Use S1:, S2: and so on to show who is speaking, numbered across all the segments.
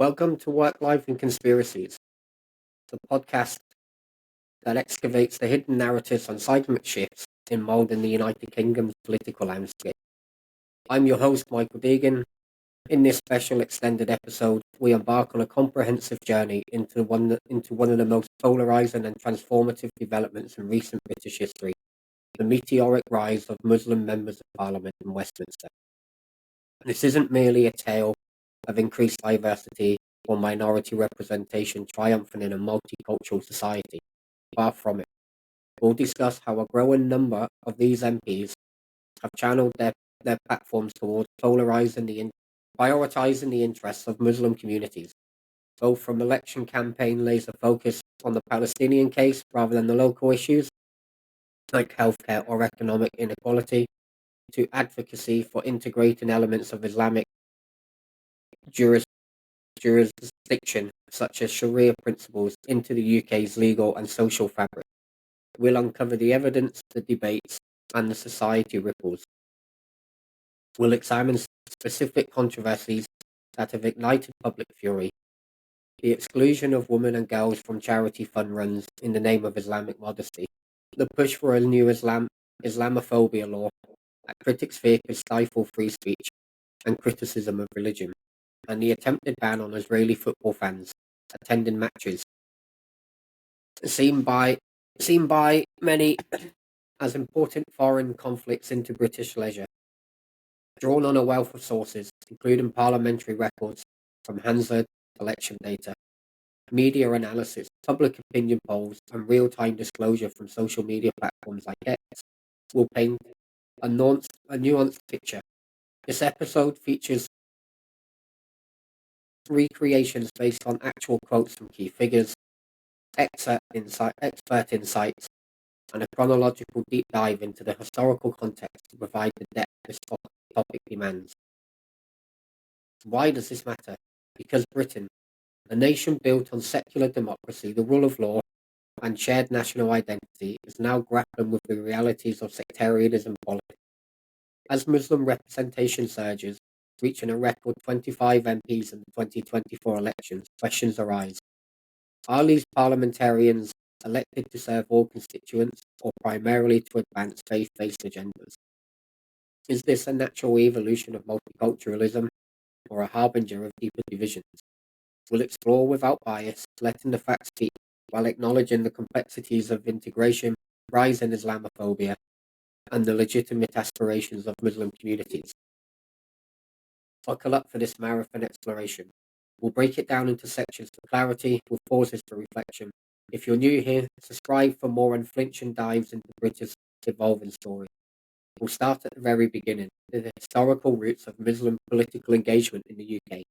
S1: Welcome to Work, Life and Conspiracies, the podcast that excavates the hidden narratives on seismic shifts in moulding the United Kingdom's political landscape. I'm your host, Michael Deegan. In this special extended episode, we embark on a comprehensive journey into one of the most polarising and transformative developments in recent British history, the meteoric rise of Muslim members of Parliament in Westminster. This isn't merely a tale of increased diversity or minority representation triumphing in a multicultural society. Far from it. We'll discuss how a growing number of these MPs have channeled their platforms towards prioritizing the interests of Muslim communities, both from election campaign laser focus on the Palestinian case rather than the local issues, like healthcare or economic inequality, to advocacy for integrating elements of Islamic jurisdiction, such as Sharia principles, into the UK's legal and social fabric. We'll uncover the evidence, the debates, and the society ripples. We'll examine specific controversies that have ignited public fury, the exclusion of women and girls from charity fund runs in the name of Islamic modesty, the push for a new Islamophobia law that critics fear could stifle free speech and criticism of religion, and the attempted ban on Israeli football fans attending matches, seen by many as important foreign conflicts into British leisure, drawn on a wealth of sources, including parliamentary records from Hansard election data, media analysis, public opinion polls, and real-time disclosure from social media platforms like X, will paint a nuanced picture. This episode features recreations based on actual quotes from key figures, expert insights, and a chronological deep dive into the historical context to provide the depth this topic demands. Why does this matter? Because Britain, a nation built on secular democracy, the rule of law, and shared national identity, is now grappling with the realities of sectarianism politics. As Muslim representation surges, reaching a record 25 MPs in the 2024 elections, questions arise. Are these parliamentarians elected to serve all constituents or primarily to advance faith-based agendas? Is this a natural evolution of multiculturalism or a harbinger of deeper divisions? We'll explore without bias, letting the facts speak while acknowledging the complexities of integration, rise in Islamophobia, and the legitimate aspirations of Muslim communities. Buckle up for this marathon exploration. We'll break it down into sections for clarity, with pauses for reflection. If you're new here, subscribe for more unflinching dives into Britain's evolving story. We'll start at the very beginning, with the historical roots of Muslim political engagement in the UK.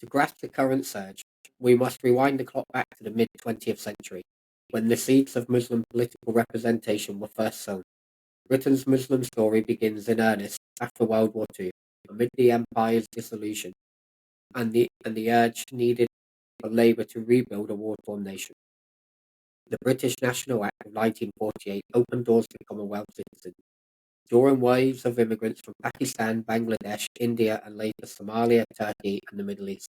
S1: To grasp the current surge, we must rewind the clock back to the mid-20th century, when the seeds of Muslim political representation were first sown. Britain's Muslim story begins in earnest after World War II, amid the empire's dissolution and the urge needed for Labour to rebuild a war-torn nation. The British National Act of 1948 opened doors to Commonwealth citizens, drawing waves of immigrants from Pakistan, Bangladesh, India, and later Somalia, Turkey, and the Middle East.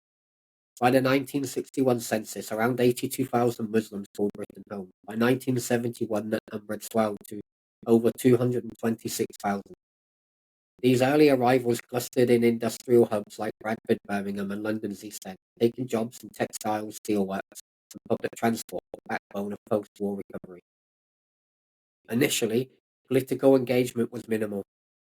S1: By the 1961 census, around 82,000 Muslims called Britain home. By 1971, that number had swelled to over 226,000. These early arrivals clustered in industrial hubs like Bradford, Birmingham, and London's East End, taking jobs in textiles, steelworks, and public transport, the backbone of post-war recovery. Initially, political engagement was minimal.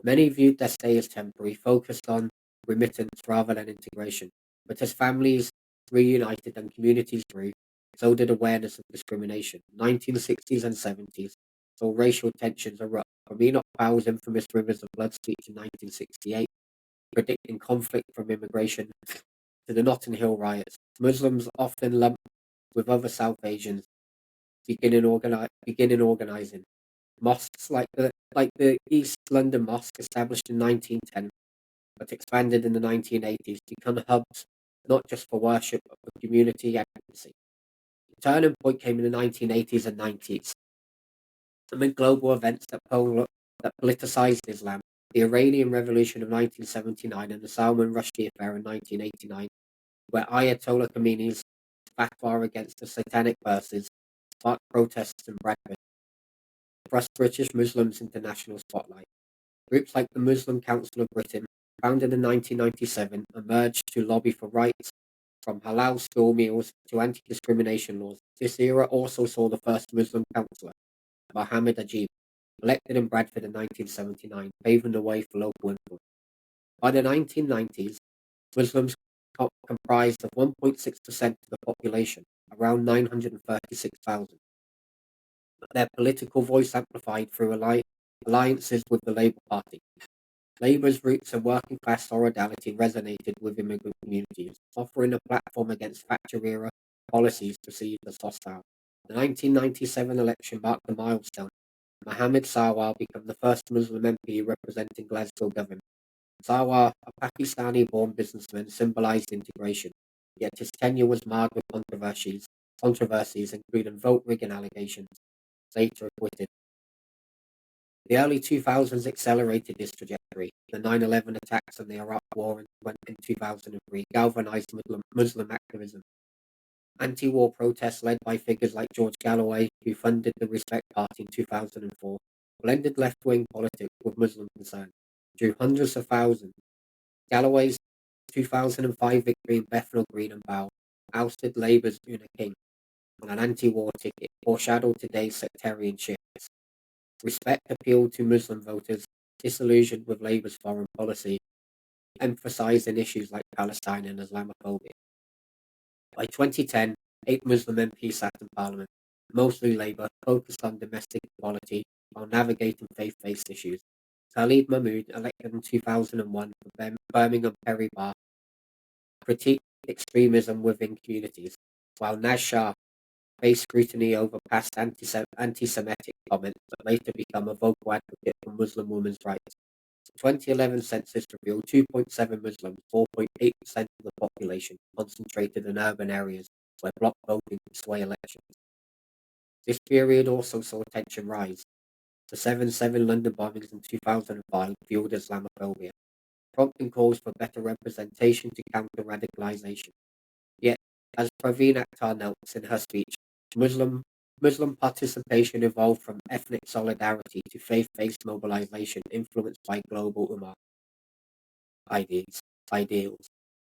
S1: Many viewed their stay as temporary, focused on remittance rather than integration. But as families reunited and communities grew, so did awareness of discrimination. 1960s and 70s saw racial tensions erupt, from Enoch Powell's infamous Rivers of Blood speech in 1968, predicting conflict from immigration, to the Notting Hill riots. Muslims, often lumped with other South Asians, beginning organizing. Mosques like the East London Mosque, established in 1910, but expanded in the 1980s, become hubs not just for worship, but for community advocacy. The turning point came in the 1980s and 90s, amid global events that politicized Islam, the Iranian Revolution of 1979 and the Salman Rushdie affair in 1989, where Ayatollah Khomeini's fatwa against the satanic verses sparked protests in Bradford, thrust British Muslims into national spotlight. Groups like the Muslim Council of Britain, founded in 1997, emerged to lobby for rights from halal school meals to anti-discrimination laws. This era also saw the first Muslim councillor, Mohammed Ajib, elected in Bradford in 1979, paving the way for local influence. By the 1990s, Muslims comprised of 1.6% of the population, around 936,000. Their political voice amplified through alliances with the Labour Party. Labour's roots and working class solidarity resonated with immigrant communities, offering a platform against Thatcher-era policies perceived as hostile. The 1997 election marked a milestone. Mohammed Sawar became the first Muslim MP representing Glasgow Government. Sawar, a Pakistani-born businessman, symbolised integration, yet his tenure was marred with controversies including vote-rigging allegations, later acquitted. The early 2000s accelerated this trajectory. The 9/11 attacks and the Iraq War in 2003 galvanized Muslim activism. Anti-war protests led by figures like George Galloway, who funded the Respect Party in 2004, blended left-wing politics with Muslim concern, drew hundreds of thousands. Galloway's 2005 victory in Bethnal Green and Bow ousted Labour's Una King on an anti-war ticket, foreshadowed today's sectarian shifts. Respect appealed to Muslim voters disillusioned with Labour's foreign policy, emphasising issues like Palestine and Islamophobia. By 2010, 8 Muslim MPs sat in Parliament, mostly Labour, focused on domestic equality while navigating faith-based issues. Khalid Mahmood, elected in 2001 for Birmingham Perry Bar, critiqued extremism within communities, while Naz Shah faced scrutiny over past anti-Semitic comments but later became a vocal advocate for Muslim women's rights. The 2011 census revealed 2.7 Muslims, 4.8% of the population, concentrated in urban areas where bloc voting could sway elections. This period also saw tension rise. The 7/7 London bombings in 2005 fueled Islamophobia, prompting calls for better representation to counter radicalisation. Yet, as Praveen Akhtar notes in her speech, Muslim participation evolved from ethnic solidarity to faith-based mobilization influenced by global Ummah ideals.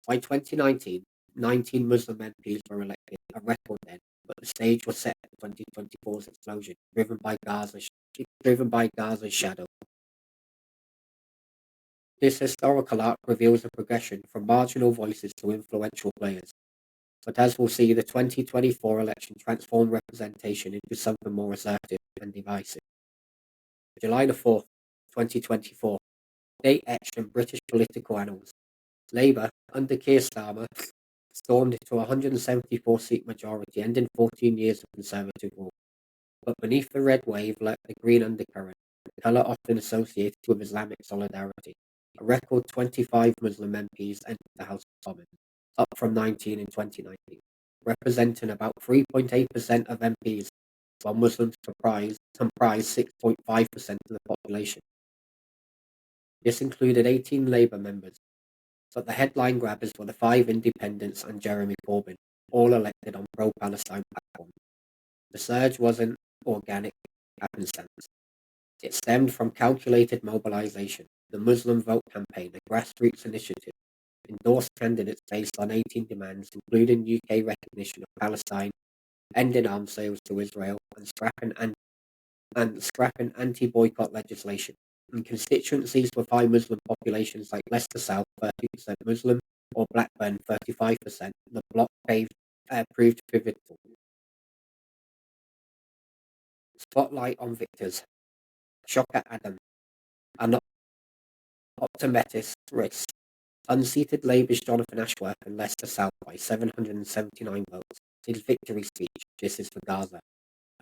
S1: By 2019, 19 Muslim MPs were elected, a record then, but the stage was set for 2024's explosion, driven by Gaza's shadow. This historical arc reveals a progression from marginal voices to influential players. But as we'll see, the 2024 election transformed representation into something more assertive and divisive. July the 4th, 2024, date etched in British political annals. Labour, under Keir Starmer, stormed to a 174-seat majority, ending 14 years of Conservative rule. But beneath the red wave lurked the green undercurrent, the colour often associated with Islamic solidarity. A record 25 Muslim MPs entered the House of Commons, up from 19 in 2019, representing about 3.8% of MPs, while Muslims comprise 6.5% of the population. This included 18 Labour members, but the headline grabbers were the 5 independents and Jeremy Corbyn, all elected on pro-Palestine platforms. The surge wasn't organic happenstance. It stemmed from calculated mobilisation. The Muslim Vote Campaign, a grassroots initiative, endorsed candidates based on 18 demands, including UK recognition of Palestine, ending arms sales to Israel, and scrapping anti-boycott legislation. In constituencies with high Muslim populations like Leicester South, 30% Muslim, or Blackburn, 35%, the bloc proved pivotal. Spotlight on victors. Shocker Adam, an optometrist, risk. Unseated Labour's Jonathan Ashworth in Leicester South by 779 votes. His victory speech, this is for Gaza.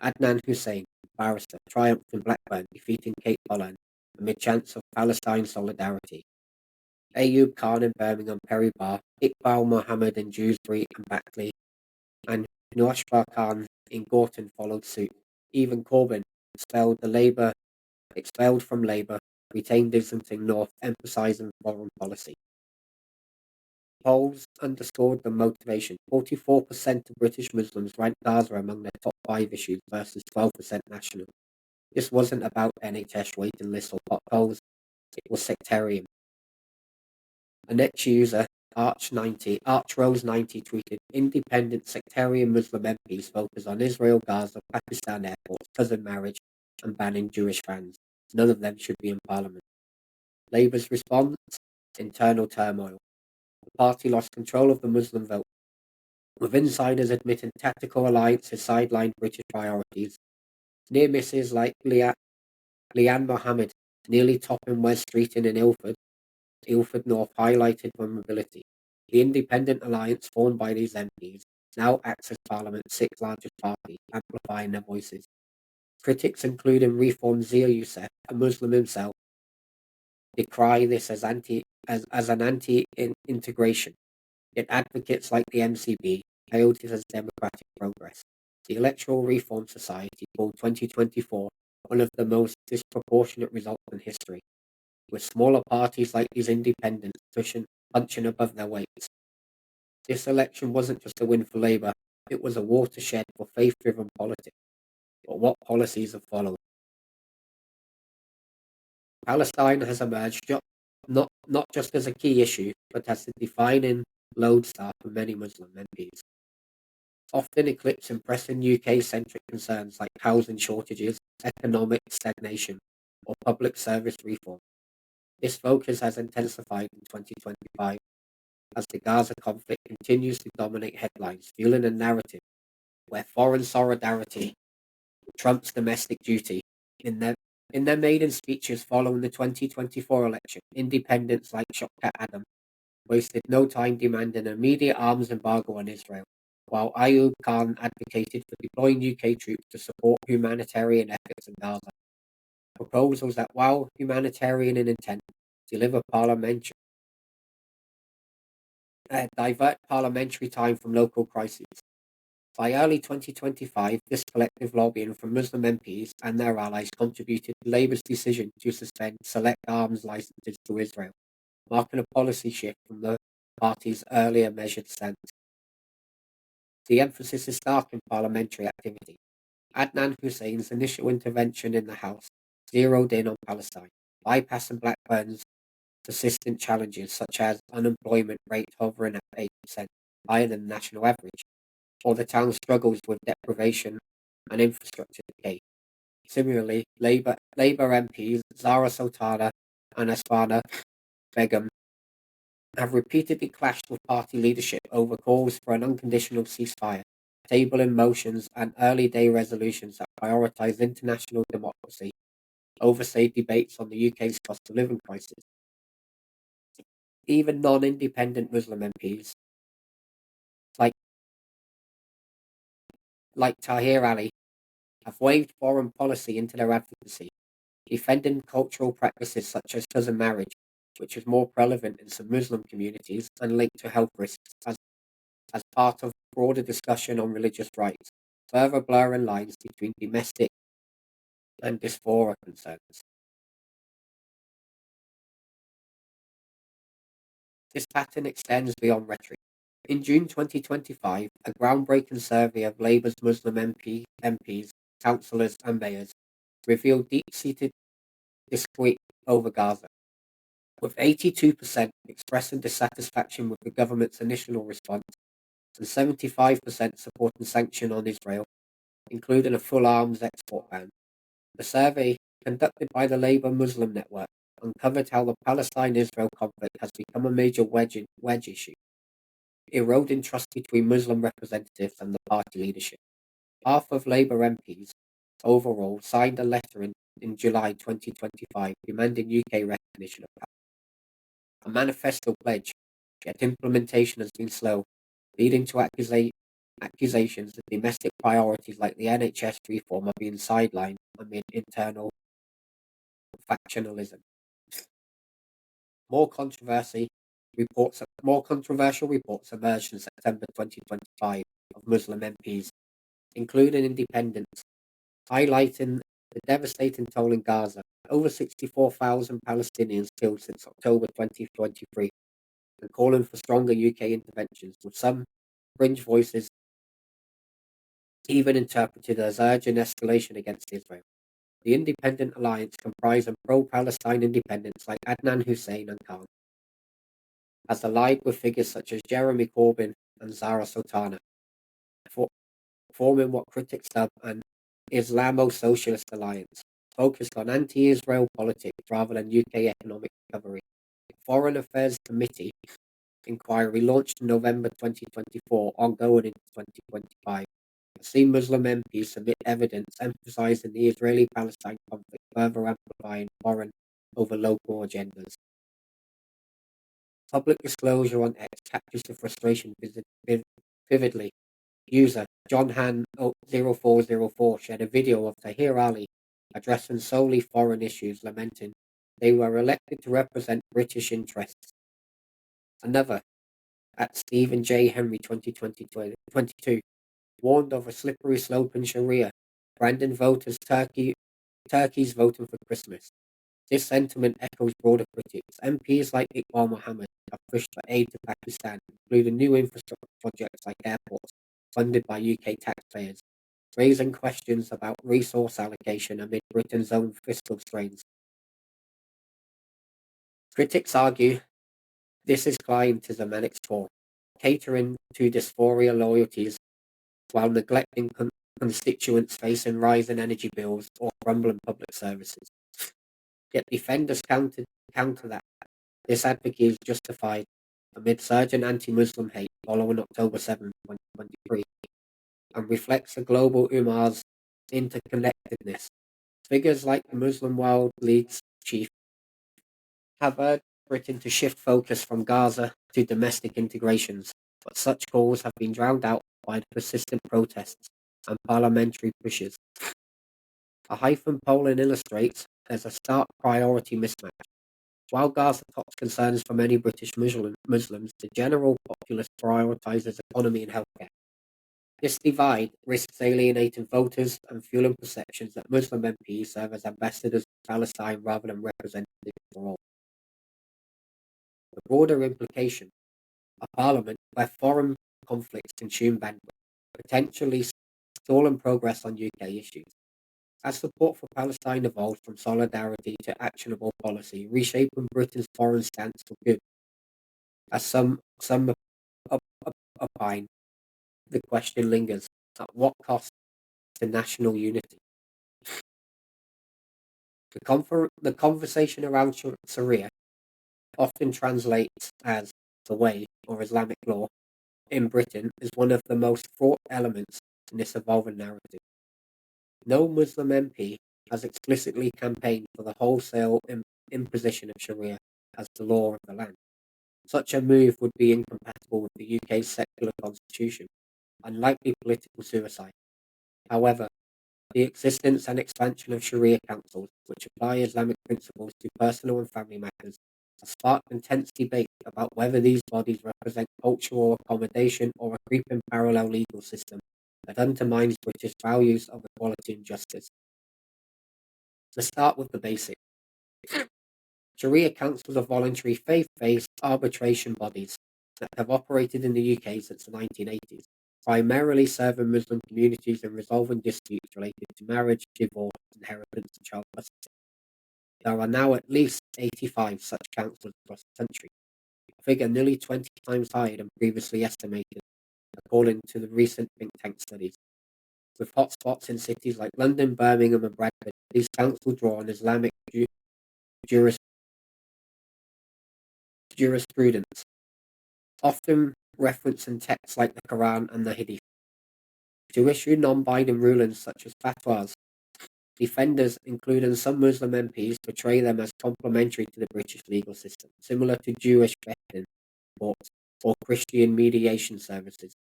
S1: Adnan Hussein, barrister, triumphed in Blackburn, defeating Kate Bolland amid chants of Palestine solidarity. Ayub Khan in Birmingham, Perry Bar, Iqbal Mohammed in Dewsbury and Backley, and Nuashba Khan in Gorton followed suit. Even Corbyn, expelled from Labour, retained Islington North, emphasising foreign policy. Polls underscored the motivation. 44% of British Muslims ranked Gaza among their top 5 issues versus 12% national. This wasn't about NHS waiting lists or potholes, it was sectarian. A next user, ArchRose90, tweeted, independent sectarian Muslim MPs focus on Israel, Gaza, Pakistan airports, cousin marriage, and banning Jewish fans. None of them should be in Parliament. Labour's response, internal turmoil. The party lost control of the Muslim vote, with insiders admitting tactical alliances sidelined British priorities. Near misses like Leanne Mohammed nearly topping West Street in Ilford North highlighted vulnerability. The independent alliance formed by these MPs now acts as Parliament's sixth largest party, amplifying their voices. Critics, including Reform Zia Youssef, a Muslim himself, decry this as an anti-integration. Yet advocates like the MCB hailed it as democratic progress. The Electoral Reform Society called 2024 one of the most disproportionate results in history, with smaller parties like these independents punching above their weights. This election wasn't just a win for Labour, it was a watershed for faith-driven politics. But what policies have followed? Palestine has emerged not just as a key issue, but as the defining lodestar for many Muslim MPs. Often eclipsing pressing UK-centric concerns like housing shortages, economic stagnation, or public service reform. This focus has intensified in 2025 as the Gaza conflict continues to dominate headlines, fueling a narrative where foreign solidarity trumps domestic duty. In their maiden speeches following the 2024 election, independents like Shopkat Adam wasted no time demanding an immediate arms embargo on Israel, while Ayub Khan advocated for deploying UK troops to support humanitarian efforts in Gaza. Proposals that, while humanitarian in intent, divert parliamentary time from local crises. By early 2025, this collective lobbying from Muslim MPs and their allies contributed to Labour's decision to suspend select arms licences to Israel, marking a policy shift from the party's earlier measured stance. The emphasis is stark in parliamentary activity. Adnan Hussein's initial intervention in the House zeroed in on Palestine, bypassing Blackburn's persistent challenges such as unemployment rate hovering at 8%, higher than the national average, or the town's struggles with deprivation and infrastructure decay. Similarly, Labour MPs Zara Sultana and Asfana Begum have repeatedly clashed with party leadership over calls for an unconditional ceasefire, tabling motions and early-day resolutions that prioritise international democracy over save debates on the UK's cost of living crisis. Even non-independent Muslim MPs, like Tahir Ali, have waved foreign policy into their advocacy, defending cultural practices such as cousin marriage, which is more prevalent in some Muslim communities and linked to health risks as part of broader discussion on religious rights, further blurring lines between domestic and diaspora concerns. This pattern extends beyond rhetoric. In June 2025, a groundbreaking survey of Labour's Muslim MPs, councillors and mayors revealed deep-seated disquiet over Gaza, with 82% expressing dissatisfaction with the government's initial response and 75% supporting sanction on Israel, including a full arms export ban. The survey, conducted by the Labour Muslim Network, uncovered how the Palestine-Israel conflict has become a major wedge issue, eroding trust between Muslim representatives and the party leadership. Half of Labour MPs overall signed a letter in July 2025 demanding UK recognition of Palestine. A manifesto pledge, yet implementation has been slow, leading to accusations that domestic priorities like the NHS reform are being sidelined amid internal factionalism. More controversial reports emerged in September 2025 of Muslim MPs, including independents, highlighting the devastating toll in Gaza, over 64,000 Palestinians killed since October 2023, and calling for stronger UK interventions, with some fringe voices even interpreted as urgent escalation against Israel. The Independent Alliance, comprising pro-Palestine independents like Adnan Hussein and Khan, has allied with figures such as Jeremy Corbyn and Zara Sultana, forming what critics dub an Islamo-Socialist alliance, focused on anti-Israel politics rather than UK economic recovery. The Foreign Affairs Committee inquiry launched in November 2024, ongoing into 2025, has seen Muslim MPs submit evidence emphasising the Israeli-Palestine conflict, further amplifying foreign over local agendas. Public disclosure on X captures the frustration vividly. User John Han 0404 shared a video of Tahir Ali addressing solely foreign issues, lamenting they were elected to represent British interests. Another, at Stephen J. Henry 2022, warned of a slippery slope in Sharia, branding voters Turkey's voting for Christmas. This sentiment echoes broader critics. MPs like Iqbal Mohammed have pushed for aid to Pakistan, including new infrastructure projects like airports funded by UK taxpayers, raising questions about resource allocation amid Britain's own fiscal strains. Critics argue this is clientism at its core, catering to dysphoria loyalties while neglecting constituents facing rising energy bills or crumbling public services. Yet defenders counter that this advocacy is justified amid surging anti-Muslim hate following October 7, 2023, and reflects the global Ummah's interconnectedness. Figures like the Muslim World League's chief have urged Britain to shift focus from Gaza to domestic integrations, but such calls have been drowned out by the persistent protests and parliamentary pushes. A hyphen polling illustrates there's a stark priority mismatch. While Gaza tops concerns for many British Muslims, the general populace prioritises economy and healthcare. This divide risks alienating voters and fueling perceptions that Muslim MPs serve as ambassadors to Palestine rather than representatives for all. The broader implication: a parliament where foreign conflicts consume bandwidth, potentially stalling progress on UK issues. As support for Palestine evolved from solidarity to actionable policy, reshaping Britain's foreign stance for good. As some opine, the question lingers: at what cost to national unity? The conversation around Sharia often translates as the way or Islamic law in Britain is one of the most fraught elements in this evolving narrative. No Muslim MP has explicitly campaigned for the wholesale imposition of Sharia as the law of the land. Such a move would be incompatible with the UK's secular constitution and likely political suicide. However, the existence and expansion of Sharia councils, which apply Islamic principles to personal and family matters, has sparked intense debate about whether these bodies represent cultural accommodation or a creeping parallel legal system that undermines British values of equality and justice. Let's start with the basics. Sharia councils are voluntary faith-based arbitration bodies that have operated in the UK since the 1980s, primarily serving Muslim communities in resolving disputes related to marriage, divorce, inheritance, and child custody. There are now at least 85 such councils across the country, a figure nearly 20 times higher than previously estimated, according to the recent think tank studies. With hotspots in cities like London, Birmingham, and Bradford, these councils draw on Islamic jurisprudence, often referencing texts like the Quran and the Hadith, to issue non-binding rulings such as fatwas. Defenders, including some Muslim MPs, portray them as complementary to the British legal system, similar to Jewish vetting courts or Christian mediation services,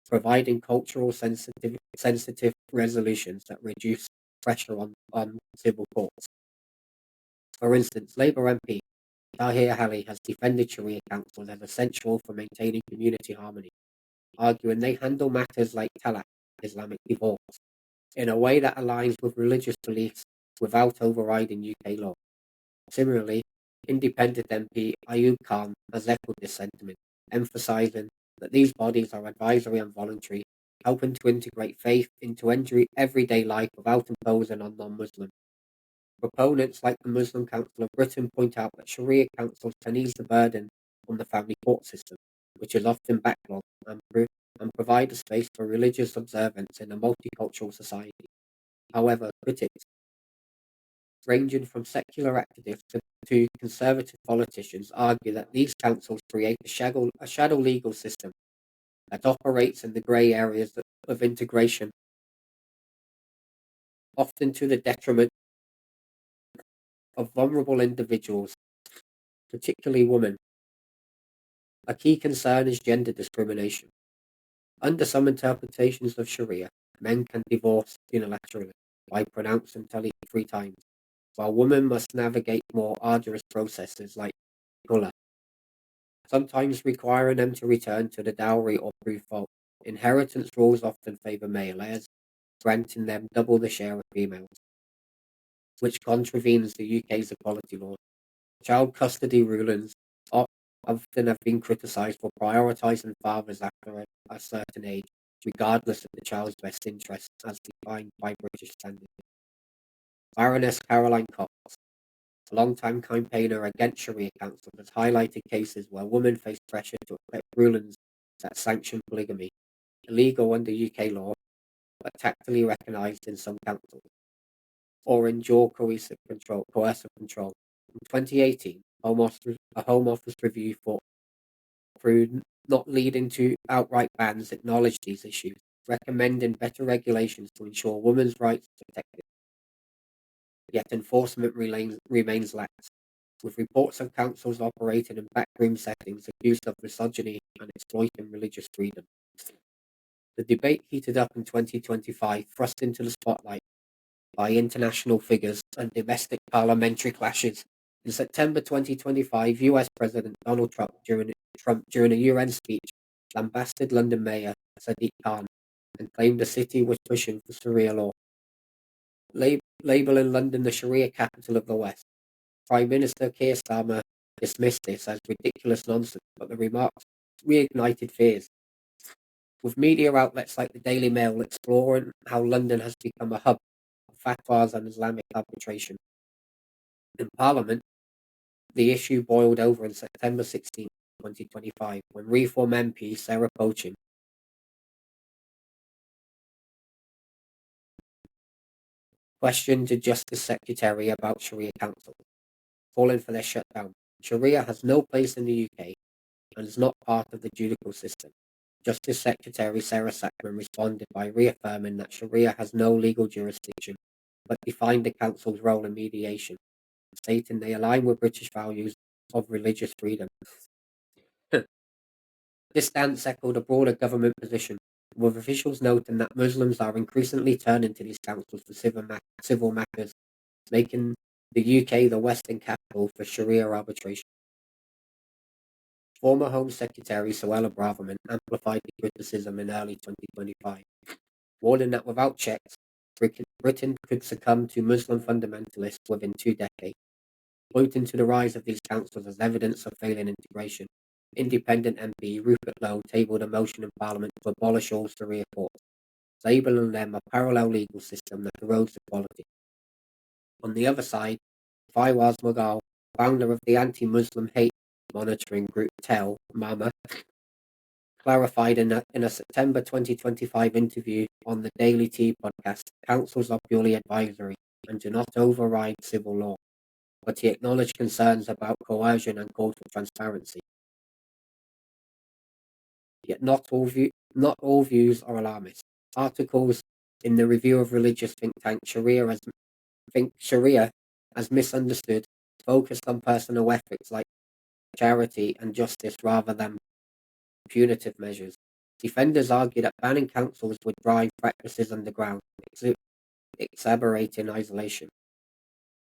S1: providing cultural sensitive resolutions that reduce pressure on civil courts. For instance, Labour MP Tahir Ali has defended Sharia councils as essential for maintaining community harmony, arguing they handle matters like talaq, Islamic divorce, in a way that aligns with religious beliefs without overriding UK law. Similarly, independent MP Ayub Khan has echoed this sentiment, emphasising that these bodies are advisory and voluntary, helping to integrate faith into everyday life without imposing on non-Muslims. Proponents like the Muslim Council of Britain point out that Sharia councils can ease the burden on the family court system, which is often backlogged, and provide a space for religious observance in a multicultural society. However, critics, ranging from secular activists to conservative politicians, argue that these councils create a shadow legal system that operates in the grey areas of integration, often to the detriment of vulnerable individuals, particularly women. A key concern is gender discrimination. Under some interpretations of Sharia, men can divorce unilaterally by pronouncing talaq 3 times, while women must navigate more arduous processes like khula, sometimes requiring them to return to the dowry or prove fault. Inheritance rules often favour male heirs, granting them double the share of females, which contravenes the UK's equality laws. Child custody rulings often have been criticised for prioritising fathers after a certain age, regardless of the child's best interests as defined by British standards. Baroness Caroline Cox, a long-time campaigner against Sharia councils, has highlighted cases where women face pressure to accept rulings that sanction polygamy, illegal under UK law, but tacitly recognised in some councils, or endure coercive control. In 2018, a Home Office review through not leading to outright bans, acknowledged these issues, recommending better regulations to ensure women's rights are protected. Yet enforcement remains lax, with reports of councils operating in backroom settings accused of misogyny and exploiting religious freedom. The debate heated up in 2025, thrust into the spotlight by international figures and domestic parliamentary clashes. In September 2025, US President Donald Trump, during a UN speech, lambasted London Mayor Sadiq Khan and claimed the city was pushing for Sharia law, labelling London the Sharia capital of the West. Prime Minister Keir Starmer dismissed this as ridiculous nonsense, but the remarks reignited fears, with media outlets like the Daily Mail exploring how London has become a hub of fatwas and Islamic arbitration. In Parliament, the issue boiled over on September 16, 2025, when Reform MP Sarah Pochin questioned the Justice Secretary about Sharia councils, calling for their shutdown. Sharia has no place in the UK and is not part of the judicial system. Justice Secretary Sarah Sackman responded by reaffirming that Sharia has no legal jurisdiction, but defined the council's role in mediation, stating they align with British values of religious freedom. This stance echoed a broader government position, with officials noting that Muslims are increasingly turning to these councils for civil matters, making the UK the Western capital for Sharia arbitration. Former Home Secretary Suella Braverman amplified the criticism in early 2025, warning that without checks, Britain could succumb to Muslim fundamentalists within 2 decades, pointing to the rise of these councils as evidence of failing integration. Independent MP Rupert Lowe tabled a motion in Parliament to abolish all Sharia courts, labelling them a parallel legal system that erodes equality. On the other side, Fawaz Mughal, founder of the anti-Muslim hate monitoring group Tell Mama, clarified in a September 2025 interview on the Daily Tea podcast, councils are purely advisory and do not override civil law, but he acknowledged concerns about coercion and called for transparency. Yet not all views are alarmist. Articles in the Review of Religious think tank Sharia as misunderstood, focused on personal ethics like charity and justice rather than punitive measures. Defenders argue that banning councils would drive practices underground, exacerbating isolation.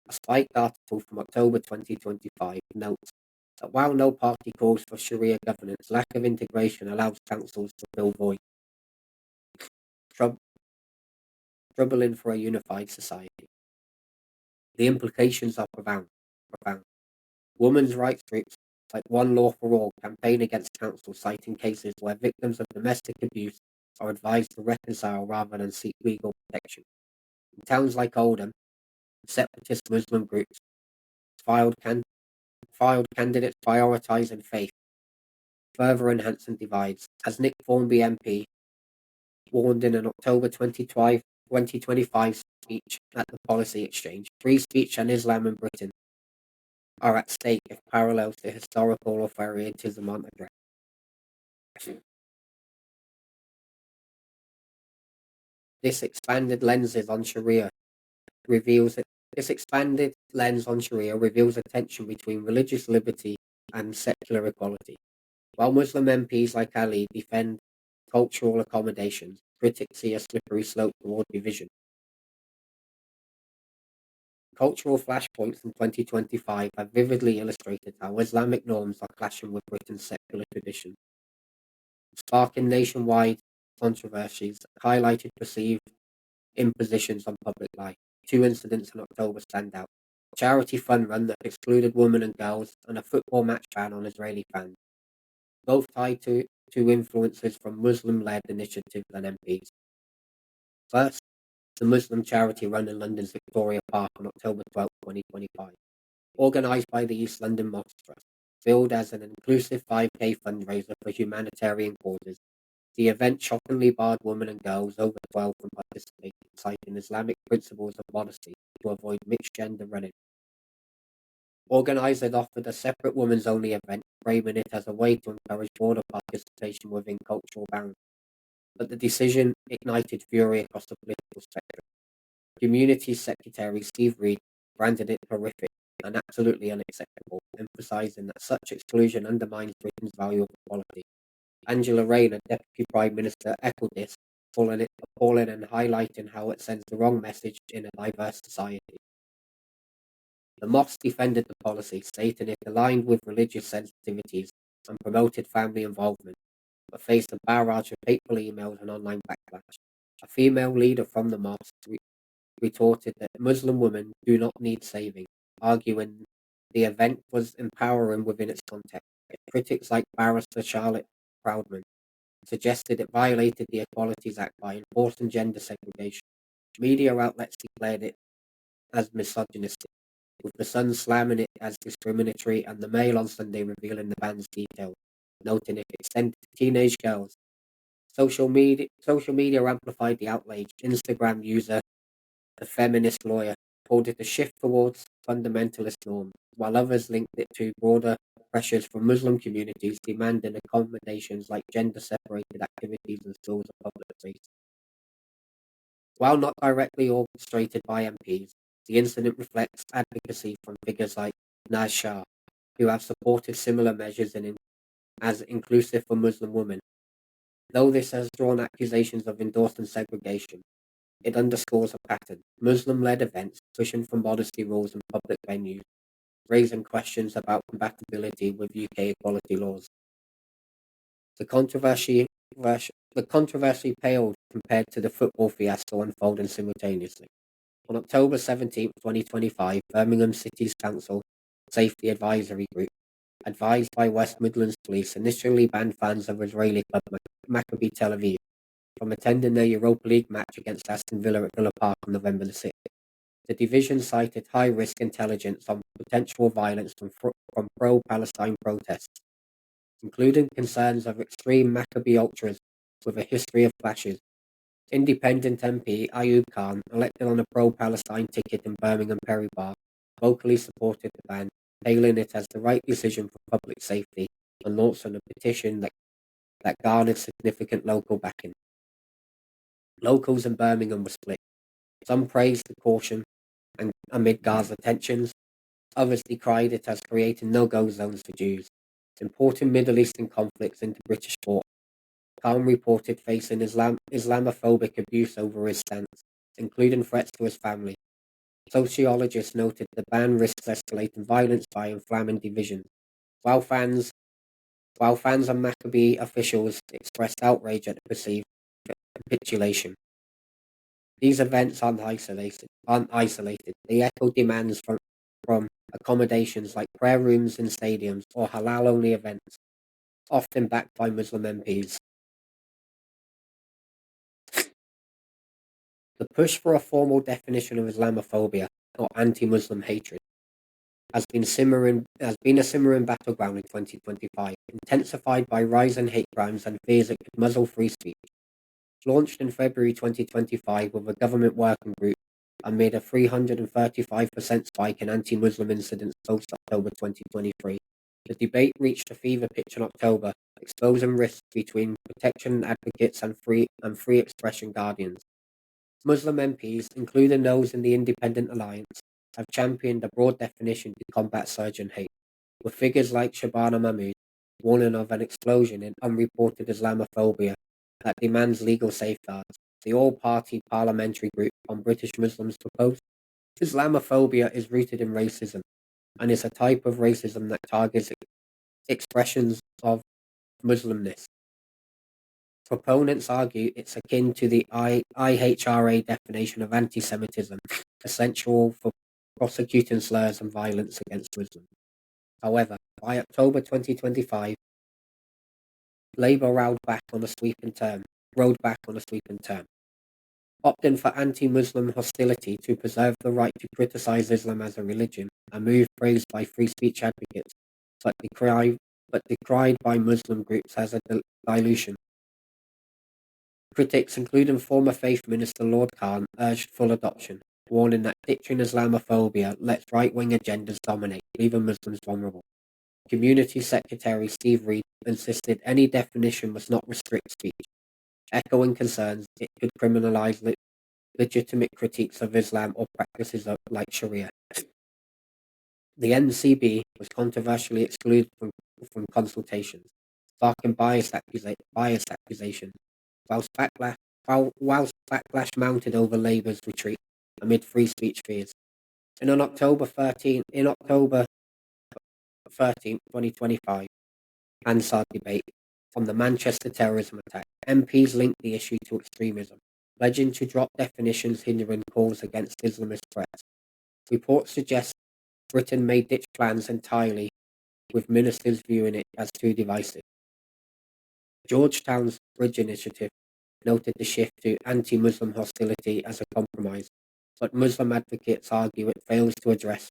S1: A spiked article from October 2025 notes that while no party calls for Sharia governance, lack of integration allows councils to fill voids, troubling for a unified society. The implications are profound. Women's rights groups like One Law for All campaign against council, citing cases where victims of domestic abuse are advised to reconcile rather than seek legal protection. In towns like Oldham, separatist Muslim groups filed candidates prioritising faith, further enhancing divides. As Nick Thornby MP warned in an October 2025 speech at the Policy Exchange, free speech and Islam in Britain are at stake if parallels to historical authoritarianism aren't addressed. This expanded lens on Sharia reveals a tension between religious liberty and secular equality. While Muslim MPs like Ali defend cultural accommodations, critics see a slippery slope toward division. Cultural flashpoints in 2025 have vividly illustrated how Islamic norms are clashing with Britain's secular tradition, sparking nationwide controversies that highlighted perceived impositions on public life. Two incidents in October stand out: a charity fund run that excluded women and girls, and a football match ban on Israeli fans, both tied to influences from Muslim-led initiatives and MPs. First, the Muslim charity run in London's Victoria Park on October 12, 2025, organised by the East London Mosque Trust, billed as an inclusive 5K fundraiser for humanitarian causes. The event shockingly barred women and girls over 12 from participating, citing Islamic principles of modesty to avoid mixed gender running. Organisers offered a separate women's-only event, framing it as a way to encourage broader participation within cultural boundaries. But the decision ignited fury across the political spectrum. Community Secretary Steve Reed branded it horrific and absolutely unacceptable, emphasising that such exclusion undermines Britain's value of equality. Angela Rayner, Deputy Prime Minister, echoed this, calling it appalling and highlighting how it sends the wrong message in a diverse society. The mosque defended the policy, stating it aligned with religious sensitivities and promoted family involvement, but faced a barrage of hateful emails and online backlash. A female leader from the mosque retorted that Muslim women do not need saving, arguing the event was empowering within its context. Critics like barrister Charlotte Proudman suggested it violated the Equalities Act by enforcing gender segregation. Media outlets declared it as misogynistic, with the Sun slamming it as discriminatory and the Mail on Sunday revealing the ban's details, noting it extended to teenage girls. Social media amplified the outrage. Instagram user, the feminist lawyer, called it a shift towards fundamentalist norms, while others linked it to broader pressures from Muslim communities demanding accommodations like gender-separated activities and schools and public spaces. While not directly orchestrated by MPs, the incident reflects advocacy from figures like Naz Shah, who have supported similar measures as inclusive for Muslim women. Though this has drawn accusations of endorsing segregation, it underscores a pattern: Muslim-led events pushing for modesty rules in public venues, raising questions about compatibility with UK equality laws. The controversy paled compared to the football fiasco unfolding simultaneously. On October 17, 2025, Birmingham City's Council Safety Advisory Group, advised by West Midlands Police, initially banned fans of Israeli club Maccabi Tel Aviv from attending their Europa League match against Aston Villa at Villa Park on November 6th. The division cited high-risk intelligence on potential violence from pro-Palestine protests, including concerns of extreme Maccabi ultras with a history of clashes. Independent MP Ayub Khan, elected on a pro-Palestine ticket in Birmingham Perry Barr, vocally supported the ban, hailing it as the right decision for public safety, and launching a petition that garnered significant local backing. Locals in Birmingham were split. Some praised the caution and amid Gaza tensions, others decried it as creating no-go zones for Jews, importing Middle Eastern conflicts into British sport. Khan reported facing Islamophobic abuse over his stance, including threats to his family. Sociologists noted the ban risks escalating violence by inflaming divisions, while fans and Maccabi officials expressed outrage at the perceived capitulation. These events aren't isolated. They echo demands from accommodations like prayer rooms in stadiums or halal-only events, often backed by Muslim MPs. The push for a formal definition of Islamophobia, or anti-Muslim hatred, has been a simmering battleground in 2025, intensified by rising hate crimes and fears it could muzzle free speech. Launched in February 2025 with a government working group amid a 335% spike in anti-Muslim incidents post-October 2023, the debate reached a fever pitch in October, exposing risks between protection advocates and free expression guardians. Muslim MPs, including those in the Independent Alliance, have championed a broad definition to combat surging hate, with figures like Shabana Mahmood warning of an explosion in unreported Islamophobia that demands legal safeguards. The all-party parliamentary group on British Muslims proposed Islamophobia is rooted in racism and is a type of racism that targets expressions of Muslimness. Proponents argue it's akin to the IHRA definition of anti-Semitism, essential for prosecuting slurs and violence against Muslims. However, by October 2025, Labour rode back on a sweeping term, opting for anti-Muslim hostility to preserve the right to criticise Islam as a religion, a move praised by free speech advocates, but decried by Muslim groups as a dilution. Critics, including former Faith Minister Lord Khan, urged full adoption, warning that ditching Islamophobia lets right-wing agendas dominate, leaving Muslims vulnerable. Community Secretary Steve Reed insisted any definition must not restrict speech, echoing concerns it could criminalise legitimate critiques of Islam or practices like Sharia. The NCB was controversially excluded from consultations, sparking biased accusations, whilst backlash mounted over Labour's retreat amid free speech fears. And on October 13, 2025, Hansard debate on the Manchester terrorism attack, MPs linked the issue to extremism, pledging to drop definitions hindering calls against Islamist threats. Reports suggest Britain may ditch plans entirely, with ministers viewing it as too divisive. Georgetown's Bridge Initiative noted the shift to anti-Muslim hostility as a compromise, but Muslim advocates argue it fails to address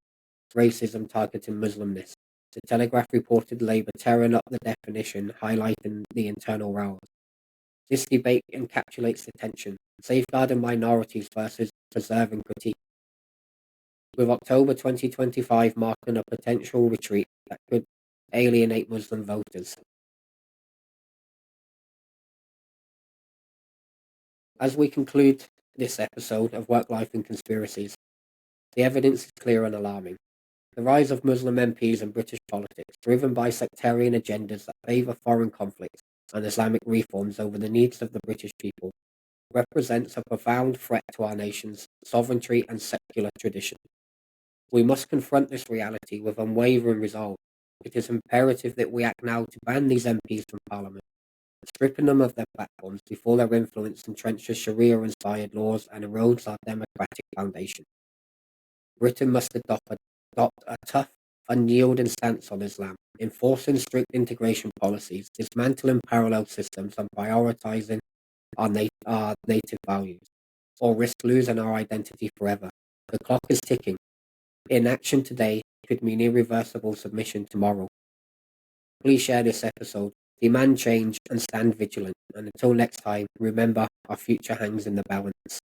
S1: racism targeting Muslimness. The Telegraph reported Labour tearing up the definition, highlighting the internal rows. This debate encapsulates the tension, safeguarding minorities versus preserving critique, with October 2025 marking a potential retreat that could alienate Muslim voters. As we conclude this episode of Work, Life and Conspiracies, the evidence is clear and alarming. The rise of Muslim MPs in British politics, driven by sectarian agendas that favour foreign conflicts and Islamic reforms over the needs of the British people, represents a profound threat to our nation's sovereignty and secular tradition. We must confront this reality with unwavering resolve. It is imperative that we act now to ban these MPs from Parliament, stripping them of their platforms before their influence entrenches Sharia-inspired laws and erodes our democratic foundation. Britain must adopt a tough, unyielding stance on Islam, enforcing strict integration policies, dismantling parallel systems, and prioritising our native values, or risk losing our identity forever. The clock is ticking. Inaction today could mean irreversible submission tomorrow. Please share this episode, demand change, and stand vigilant. And until next time, remember, our future hangs in the balance.